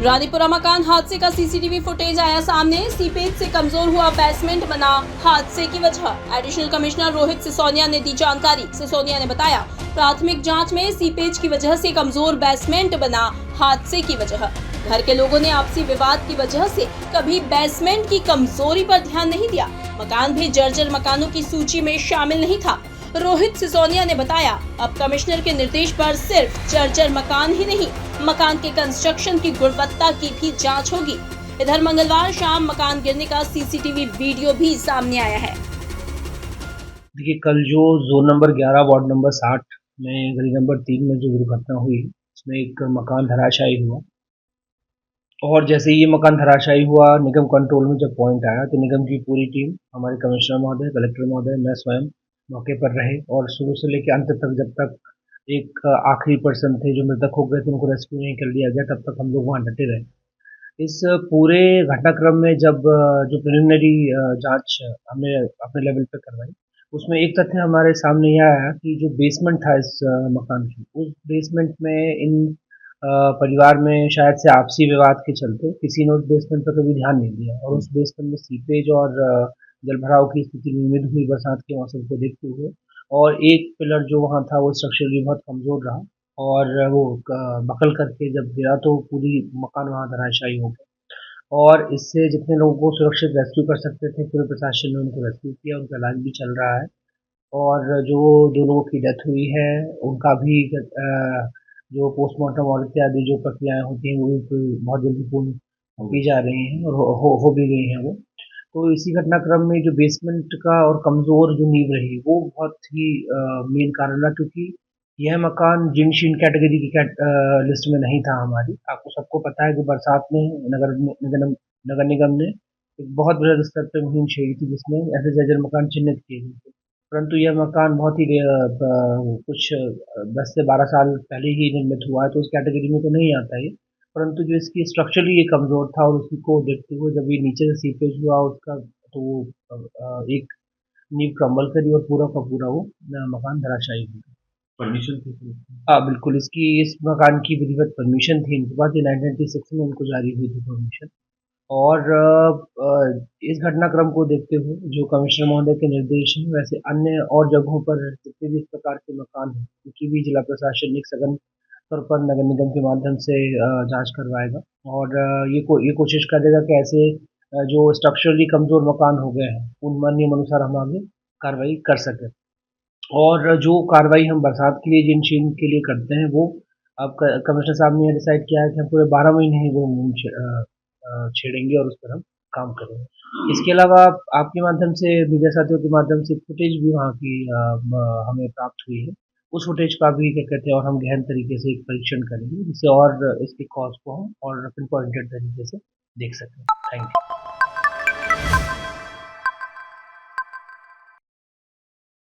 रानीपुरा मकान हादसे का सीसीटीवी फुटेज आया सामने। सीपेज से कमजोर हुआ बेसमेंट बना हादसे की वजह। एडिशनल कमिश्नर रोहित सिसोदिया ने दी जानकारी। सिसोदिया ने बताया, प्राथमिक जांच में सीपेज की वजह से कमजोर बेसमेंट बना हादसे की वजह। घर के लोगों ने आपसी विवाद की वजह से कभी बेसमेंट की कमजोरी पर ध्यान नहीं दिया। मकान भी जर्जर मकानों की सूची में शामिल नहीं था। रोहित सिसोदिया ने बताया, अब कमिश्नर के निर्देश पर सिर्फ जर्जर मकान ही नहीं, मकान के कंस्ट्रक्शन की गुणवत्ता की भी जांच होगी। इधर मंगलवार शाम मकान गिरने का सीसीटीवी वीडियो भी सामने आया है। देखिए, कल जो जोन नंबर 11 वार्ड नंबर 60 में गली नंबर 3 में जो दुर्घटना हुई, उसमें एक मकान धराशायी हुआ। और जैसे ही ये मकान धराशायी हुआ, निगम कंट्रोल में जब पॉइंट आया तो निगम की पूरी टीम, हमारे कमिश्नर महोदय, कलेक्टर महोदय, मैं स्वयं मौके पर रहे और शुरू से लेकर अंत तक, जब तक एक आखिरी पर्सन थे जो मृतक हो गए थे, उनको रेस्क्यू नहीं कर लिया गया, तब तक हम लोग वहाँ डटे रहे। इस पूरे घटनाक्रम में जब जो प्रिलिमिनरी जांच हमने अपने लेवल पे करवाई, उसमें एक तथ्य हमारे सामने यह आया कि जो बेसमेंट था इस मकान की, उस बेसमेंट में इन परिवार में शायद से आपसी विवाद के चलते किसी ने उस बेसमेंट पर कभी ध्यान नहीं दिया और उस बेसमेंट में सीपेज और जलभराव की स्थिति निर्मित हुई बरसात के मौसम को देखते हुए। और एक पिलर जो वहाँ था वो स्ट्रक्चरली बहुत कमजोर रहा और वो बकल करके जब गिरा तो पूरी मकान वहाँ धराशायी हो गया। और इससे जितने लोगों को सुरक्षित रेस्क्यू कर सकते थे, पूरे प्रशासन ने उनको रेस्क्यू किया, उनका इलाज भी चल रहा है। और जो 2 लोगों की डेथ हुई है, उनका भी जो पोस्टमार्टम और इत्यादि जो प्रक्रियाएं होती हैं, वो भी बहुत जल्दी पूर्ण की जा रही हैं और हो भी गई हैं वो। तो इसी घटनाक्रम में जो बेसमेंट का और कमज़ोर जो नींव रही, वो बहुत ही मेन कारण रहा, क्योंकि यह मकान जिन शीन कैटेगरी की लिस्ट में नहीं था हमारी। आपको सबको पता है कि बरसात में नगर निगम ने एक बहुत बृहद स्तर पे मुहिम छेड़ी थी, जिसमें ऐसे जर्जर मकान चिन्हित किए गए थे। परंतु यह मकान बहुत ही कुछ 10 से 12 साल पहले ही निर्मित हुआ है, तो उस कैटेगरी में तो नहीं आता ये। परंतु जो इसकी स्ट्रक्चरली ये कमज़ोर था और उसी को देखते हुए जब ये नीचे से सीपेज हुआ उसका, तो वो एक नींव क्रम्बल करी और पूरा का पूरा वो मकान धराशायी हो गया। परमिशन थी? हाँ, बिल्कुल। इस मकान की विधिवत परमिशन थी इनके पास, ये 1996 में उनको जारी हुई थी परमिशन। और इस घटनाक्रम को देखते हुए जो कमिश्नर महोदय के निर्देश हैं, वैसे अन्य और जगहों पर जितने भी इस प्रकार के मकान हैं, उनकी भी जिला प्रशासन एक सघन तौर पर नगर निगम के माध्यम से जांच करवाएगा और ये कोशिश करेगा कि ऐसे जो स्ट्रक्चरली कमजोर मकान हो गए हैं, उन नियम अनुसार हम आगे कार्रवाई कर सकें। और जो कार्रवाई हम बरसात के लिए जिन चीन के लिए करते हैं, वो अब कमिश्नर साहब ने डिसाइड किया है कि हम पूरे 12 महीने ही वो छेड़ेंगे और उस पर हम काम करेंगे। इसके अलावा आपके माध्यम से, मीडिया साथियों के माध्यम से फुटेज भी वहाँ की हमें प्राप्त हुई है। उस फुटेज का भी क्या कहते हैं, और हम गहन तरीके से एक परीक्षण करेंगे, जिससे और इसके कॉज को हम और पिन पॉइंटेड तरीके से देख सकें। Thank you.